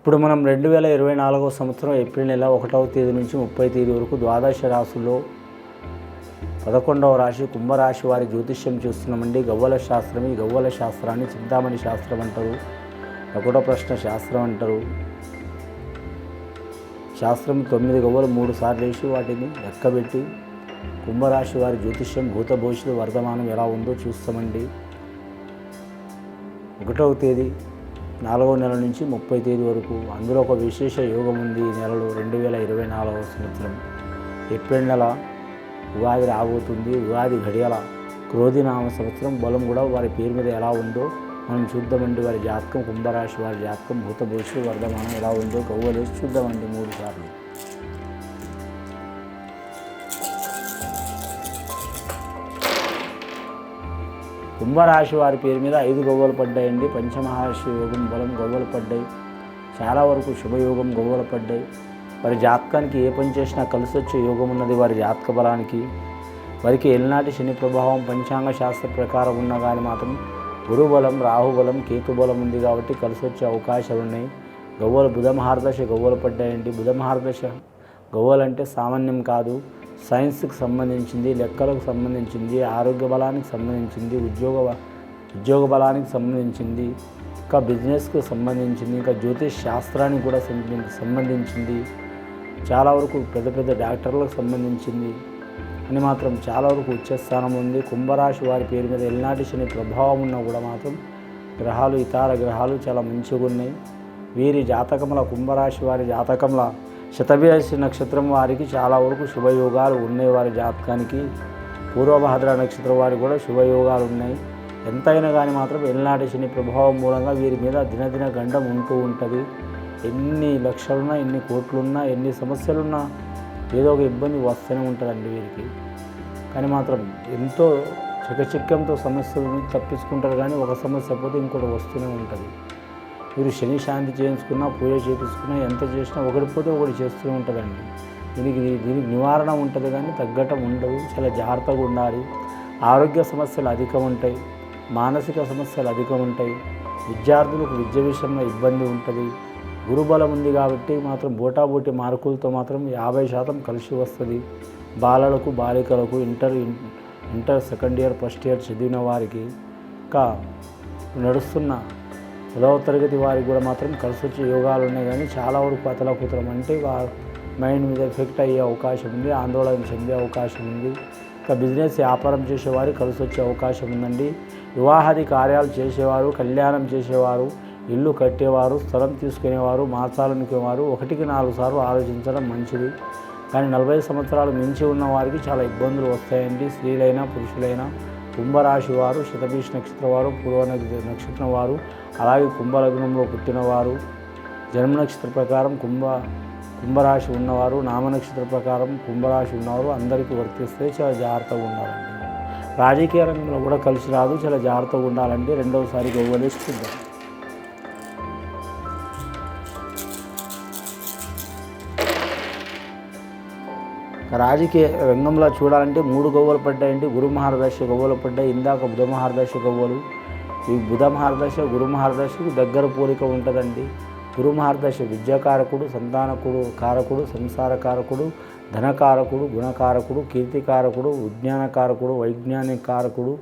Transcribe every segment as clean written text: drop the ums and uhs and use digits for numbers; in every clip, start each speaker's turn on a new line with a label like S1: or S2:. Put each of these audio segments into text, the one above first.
S1: ఇప్పుడు మనం 2024 సంవత్సరం ఏప్రిల్ నెల 1వ తేదీ నుంచి 30వ తేదీ వరకు ద్వాదశ రాశుల్లో 11వ రాశి కుంభరాశి వారి జ్యోతిష్యం చూస్తున్నామండి. గవ్వల శాస్త్రం. ఈ గవ్వల శాస్త్రాన్ని చింతామణి శాస్త్రం అంటారు, ఒకటో ప్రశ్న శాస్త్రం అంటారు. శాస్త్రం 9 గవ్వలు 3 సార్లు వేసి వాటిని లెక్కబెట్టి కుంభరాశి వారి జ్యోతిష్యం భూత భవిష్యత్తు వర్తమానం ఎలా ఉందో చూస్తామండి. 1వ తేదీ 4వ నెల నుంచి 30వ తేదీ వరకు అందులో ఒక విశేష యోగం ఉంది. ఈ నెలలో 2024 సంవత్సరం ఏప్రిల్ నెల ఉగాది రాబోతుంది. ఉగాది ఘడియల క్రోధినామ సంవత్సరం బలం కూడా వారి పేరు మీద ఎలా ఉందో మనం చూద్దామండి. వారి జాతకం, కుంభరాశి వారి జాతకం భూత భవిష్యత్తు వర్ధమానం ఎలా ఉందో గవ్వలేసి చూద్దామండి 3 సార్లు. కుంభరాశి వారి పేరు మీద 5 గవ్వలు పడ్డాయండి. పంచమహారాశి యోగం బలం గవ్వలు పడ్డాయి. చాలా వరకు శుభయోగం గవ్వలు పడ్డాయి. వారి జాతకానికి ఏ పని చేసినా కలిసి వచ్చే యోగం ఉన్నది. వారి జాతక బలానికి వారికి ఎల్నాటి శని ప్రభావం పంచాంగ శాస్త్ర ప్రకారం ఉన్నా కానీ మాత్రం గురుబలం, రాహుబలం, కేతుబలం ఉంది కాబట్టి కలిసి వచ్చే అవకాశాలు ఉన్నాయి. గవ్వలు బుధ మహారదశ గవ్వలు పడ్డాయండి. బుధ మహారదశ గవ్వలు అంటే సామాన్యం కాదు. సైన్స్కి సంబంధించింది, లెక్కలకు సంబంధించింది, ఆరోగ్య బలానికి సంబంధించింది, ఉద్యోగ బలానికి సంబంధించింది, ఇంకా బిజినెస్కి సంబంధించింది, ఇంకా జ్యోతిష్ శాస్త్రానికి కూడా సంబంధించింది, చాలా వరకు పెద్ద పెద్ద డాక్టర్లకు సంబంధించింది అని మాత్రం చాలా వరకు ఉచ్చస్థానం ఉంది. కుంభరాశి వారి పేరు మీద ఎల్నాటి శని ప్రభావం ఉన్నా కూడా మాత్రం గ్రహాలు, ఇతర గ్రహాలు చాలా మంచిగా ఉన్నాయి. వీరి జాతకముల, కుంభరాశి వారి జాతకంలో శతభిష నక్షత్రం వారికి చాలా వరకు శుభయోగాలు ఉన్నాయి. వారి జాతకానికి పూర్వభద్ర నక్షత్రం వారికి కూడా శుభయోగాలు ఉన్నాయి. ఎంతైనా కానీ మాత్రం ఎల్నాటి శని ప్రభావం మూలంగా వీరి మీద దినదిన గండం ఉంటూ ఉంటుంది. ఎన్ని లక్షలున్నా, ఎన్ని కోట్లున్నా, ఎన్ని సమస్యలున్నా ఏదో ఒక ఇబ్బంది వస్తూనే ఉంటుందండి వీరికి. కానీ మాత్రం ఎంతో చకచక్యంతో సమస్యలను తప్పించుకుంటారు. కానీ ఒక సమస్య పోతే ఇంకోటి వస్తూనే ఉంటుంది. మీరు శని శాంతి చేయించుకున్నా, పూజ చేయించుకున్నా, ఎంత చేసినా ఒకటి పోతే ఒకటి చేస్తూనే ఉంటుందండి. దీనికి నివారణ ఉంటుంది కానీ తగ్గటం ఉండదు. చాలా జాగ్రత్తగా ఉండాలి. ఆరోగ్య సమస్యలు అధికం ఉంటాయి, మానసిక సమస్యలు అధికం ఉంటాయి. విద్యార్థులకు విద్య విషయంలో ఇబ్బంది ఉంటుంది. గురుబలం ఉంది కాబట్టి మాత్రం బోటాబోటి మార్కులతో మాత్రం 50% కలిసి వస్తుంది. బాలలకు, బాలికలకు, inter second year, first year చదివిన వారికి, ఇంకా నడుస్తున్న 10వ తరగతి వారికి కూడా మాత్రం కలిసి వచ్చే యోగాలు ఉన్నాయి. కానీ చాలా వరకు అతలకుతలం అంటే మైండ్ మీద ఎఫెక్ట్ అయ్యే అవకాశం ఉంది, ఆందోళన చెందే అవకాశం ఉంది. ఇంకా బిజినెస్, వ్యాపారం చేసేవారు కలిసి వచ్చే అవకాశం ఉందండి. వివాహాది కార్యాలు చేసేవారు, కళ్యాణం చేసేవారు, ఇల్లు కట్టేవారు, స్థలం తీసుకునేవారు, మార్చాలనుకునేవారు 1కి 4 సార్లు ఆలోచించడం మంచిది. కానీ 40 సంవత్సరాలు మించి ఉన్న వారికి చాలా ఇబ్బందులు వస్తాయండి. స్త్రీలైనా పురుషులైనా. కుంభరాశి వారు, శతభిష నక్షత్రం వారు, పూర్వ నక్షత్రం వారు, అలాగే కుంభలగ్నంలో పుట్టినవారు, జన్మ నక్షత్ర ప్రకారం కుంభరాశి ఉన్నవారు, నామనక్షత్ర ప్రకారం కుంభరాశి ఉన్నవారు అందరికీ వర్తిస్తే చాలా జాగ్రత్తగా ఉండాలండి. రాజకీయ రంగంలో కూడా కలిసి రాదు, చాలా జాగ్రత్తగా ఉండాలండి. రెండవసారి గవ్వలేసి చూద్దాం. రాజకీయ రంగంలో చూడాలంటే 3 గవ్వలు పడ్డాయండి. గురు మహారదశ గవ్వలు పడ్డాయి. ఇందాక బుధ మహారదశ గవ్వలు. ఈ బుధ మహారదశ, గురు మహారదశకు దగ్గర పోలిక ఉంటుందండి. గురు మహారదశ విద్యాకారకుడు, సంతానకుడు కారకుడు, సంసారకారకుడు, ధనకారకుడు, గుణకారకుడు, కీర్తికారకుడు, విజ్ఞానకారకుడు, వైజ్ఞానిక కారకుడు.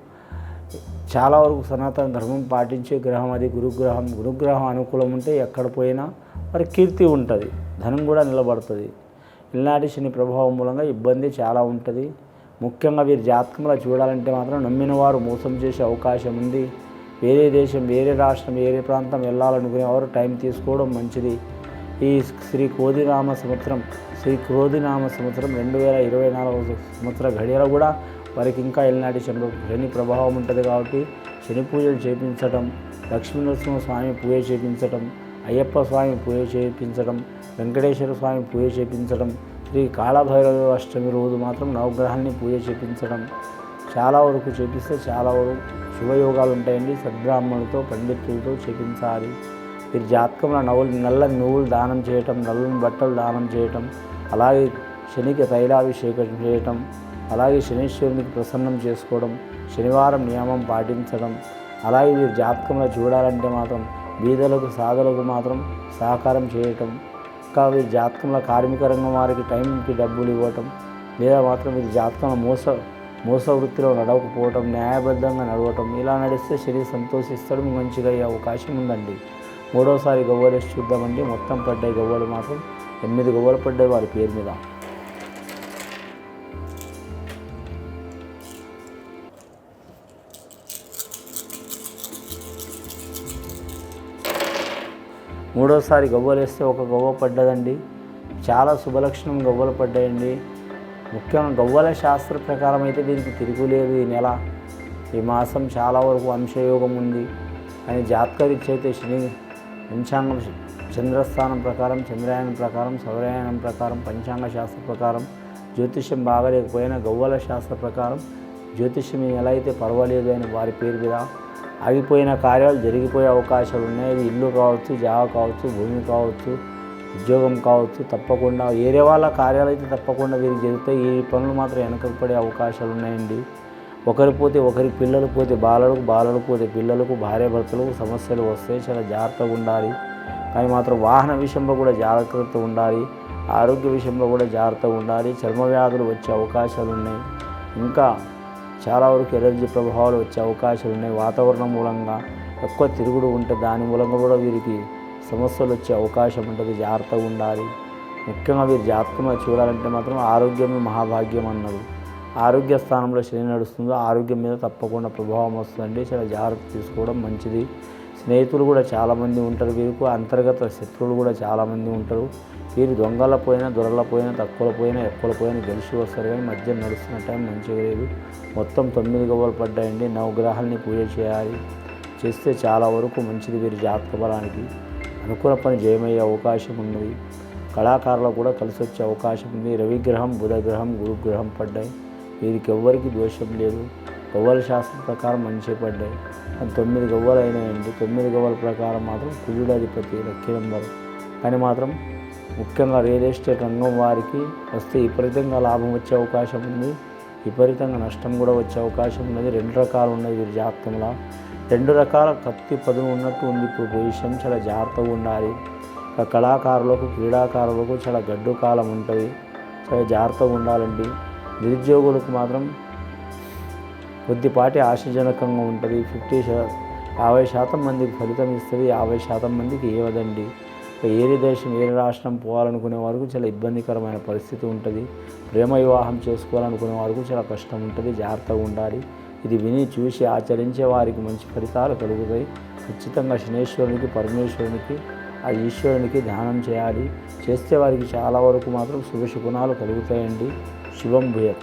S1: చాలా వరకు సనాతన ధర్మం పాటించే గ్రహం అది గురుగ్రహం. గురుగ్రహం అనుకూలం ఉంటే ఎక్కడ పోయినా మరి కీర్తి ఉంటుంది, ధనం కూడా నిలబడుతుంది. ఎల్నాటి శని ప్రభావం మూలంగా ఇబ్బంది చాలా ఉంటుంది. ముఖ్యంగా వీరి జాతకంలో చూడాలంటే మాత్రం నమ్మిన వారు మోసం చేసే అవకాశం ఉంది. వేరే దేశం, వేరే రాష్ట్రం, వేరే ప్రాంతం వెళ్ళాలనుకునేవారు టైం తీసుకోవడం మంచిది. ఈ శ్రీ క్రోధినామ సంవత్సరం 2024 సంవత్సర ఘడియలో కూడా వారికి ఇంకా ఎల్నాటి శని ప్రభావం ఉంటుంది కాబట్టి శని పూజలు చేయించడం, లక్ష్మీనరసింహ స్వామి పూజ చేయించడం, అయ్యప్ప స్వామి పూజ చేయించడం, వెంకటేశ్వర స్వామి పూజ చేయించడం, శ్రీ కాళభైరవ అష్టమి రోజు మాత్రం నవగ్రహాన్ని పూజ చేయించడం చాలా వరకు చేపిస్తే చాలా వరకు శుభయోగాలు ఉంటాయండి. సద్బ్రాహ్మణులతో, పండితులతో చేయించాలి. వీరి జాతకంలో నల్లని నువ్వులు దానం చేయటం, నల్లని బట్టలు దానం చేయటం, అలాగే శనికి తైలాభిషేకం చేయటం, అలాగే శనీశ్వరునికి ప్రసన్నం చేసుకోవడం, శనివారం నియమం పాటించడం, అలాగే వీరి జాతకంలో చూడాలంటే మాత్రం బీదలకు సాధులకు మాత్రం సహకారం చేయటం, ఇంకా వీరి జాతకంలో కార్మిక రంగం వారికి టైంకి డబ్బులు ఇవ్వటం, లేదా మాత్రం వీరి జాతకంలో మోస వృత్తిలో నడవకపోవటం, న్యాయబద్ధంగా నడవటం, ఇలా నడిస్తే శరీరం సంతోషిస్తాడు, మంచిగా అయ్యే అవకాశం ఉందండి. మూడోసారి గవ్వలేసి చూద్దామండి. మొత్తం పడ్డాయి గవ్వలు మాత్రం 8 గవ్వలు పడ్డాయి వారి పేరు మీద. మూడోసారి గవ్వలు వేస్తే ఒక గవ్వ పడ్డదండి. చాలా శుభలక్షణం గవ్వలు పడ్డాయండి. ముఖ్యంగా గవ్వల శాస్త్ర ప్రకారం అయితే దీనికి తిరుగులేదు. ఈ నెల ఈ మాసం చాలా వరకు అంశయోగం ఉంది అని జాతకరీత్యా అయితే శని పంచాంగం చంద్రస్థానం ప్రకారం, చంద్రాయనం ప్రకారం, సౌరాయనం ప్రకారం, పంచాంగ శాస్త్ర ప్రకారం, జ్యోతిష్యం బాగలేకపోయినా గవ్వల శాస్త్ర ప్రకారం జ్యోతిష్యం ఈ నెల అయితే పర్వాలేదు అని వారి పేరు మీద ఆగిపోయిన కార్యాలు జరిగిపోయే అవకాశాలు ఉన్నాయి. అది ఇల్లు కావచ్చు, జాగ కావచ్చు, భూమి కావచ్చు, ఉద్యోగం కావచ్చు, తప్పకుండా ఏరే వాళ్ళ కార్యాలు అయితే తప్పకుండా వీరికి జరుగుతాయి. ఈ పనులు మాత్రం వెనకకు పడే అవకాశాలు ఉన్నాయండి. ఒకరి పోతే ఒకరికి, పిల్లలు పోతే బాలలకు, బాలలు పోతే పిల్లలకు, భార్యాభర్తలకు సమస్యలు వస్తాయి. చాలా జాగ్రత్తగా ఉండాలి. కానీ మాత్రం వాహన విషయంలో కూడా జాగ్రత్తగా ఉండాలి. ఆరోగ్య విషయంలో కూడా జాగ్రత్తగా ఉండాలి. చర్మ వ్యాధులు వచ్చే అవకాశాలు ఉన్నాయి. ఇంకా చాలా వరకు ఎలర్జీ ప్రభావాలు వచ్చే అవకాశాలు ఉన్నాయి. వాతావరణం మూలంగా ఎక్కువ తిరుగుడు ఉంటే దాని మూలంగా కూడా వీరికి సమస్యలు వచ్చే అవకాశం ఉంటుంది. జాగ్రత్తగా ఉండాలి. ముఖ్యంగా వీరి జాతకంలో చూడాలంటే మాత్రం ఆరోగ్యమే మహాభాగ్యం అన్నారు. ఆరోగ్య స్థానంలో శని నడుస్తుందో ఆరోగ్యం మీద తప్పకుండా ప్రభావం వస్తుందండి. చాలా జాగ్రత్త తీసుకోవడం మంచిది. స్నేహితులు కూడా చాలామంది ఉంటారు. వీరికి అంతర్గత శత్రువులు కూడా చాలామంది ఉంటారు. వీరు దొంగల పోయినా, దొరల పోయినా, తక్కువల పోయినా, ఎక్కువల పోయినా గెలిచి వస్తారు. కానీ మధ్య నడుస్తున్న టైం మంచిగా లేదు. మొత్తం 9 గవ్వలు పడ్డాయండి. నవగ్రహాలని పూజ చేస్తే చాలా వరకు మంచిది. వీరి జాతక బలానికి అనుకూల పని జయమయ్యే అవకాశం ఉన్నది. కళాకారులకు కూడా కలిసి వచ్చే అవకాశం ఉంది. రవిగ్రహం, బుధగ్రహం, గురుగ్రహం పడ్డాయి. వీరికి ఎవ్వరికి దోషం లేదు. గవ్వల శాస్త్రం ప్రకారం మంచిగా పడ్డాయి. 9 గవ్వలు అయినాయండి. 9 గవ్వల ప్రకారం మాత్రం కుజుడు అధిపతి లక్కీ నెంబర్. కానీ మాత్రం ముఖ్యంగా రియల్ ఎస్టేట్ రంగం వారికి వస్తే విపరీతంగా లాభం వచ్చే అవకాశం ఉంది. విపరీతంగా నష్టం కూడా వచ్చే అవకాశం ఉన్నది. 2 రకాలు ఉన్నాయి వీరి జాతకంలో. 2 రకాల కత్తి పదును ఉన్నట్టు ఉంది ఇప్పుడు పొజిషన్. చాలా జాగ్రత్తగా ఉండాలి. కళాకారులకు, క్రీడాకారులకు చాలా గడ్డు కాలం ఉంటుంది. చాలా జాగ్రత్తగా ఉండాలండి. నిరుద్యోగులకు మాత్రం కొద్దిపాటి ఆశాజనకంగా ఉంటుంది. 50% మందికి ఫలితం ఇస్తుంది, 50% మందికి ఇవ్వదండి. ఏరే దేశం, ఏరే రాష్ట్రం పోవాలనుకునే వారికి చాలా ఇబ్బందికరమైన పరిస్థితి ఉంటుంది. ప్రేమ వివాహం చేసుకోవాలనుకునే వారికి చాలా కష్టం ఉంటుంది. జాగ్రత్తగా ఉండాలి. ఇది విని చూసి ఆచరించే వారికి మంచి ఫలితాలు కలుగుతాయి. ఖచ్చితంగా శనేశ్వరునికి, పరమేశ్వరునికి, ఆ ఈశ్వరునికి ధ్యానం చేయాలి. చేస్తే వారికి చాలా వరకు మాత్రం శుభశకునాలు కలుగుతాయండి. శుభం భూయత్.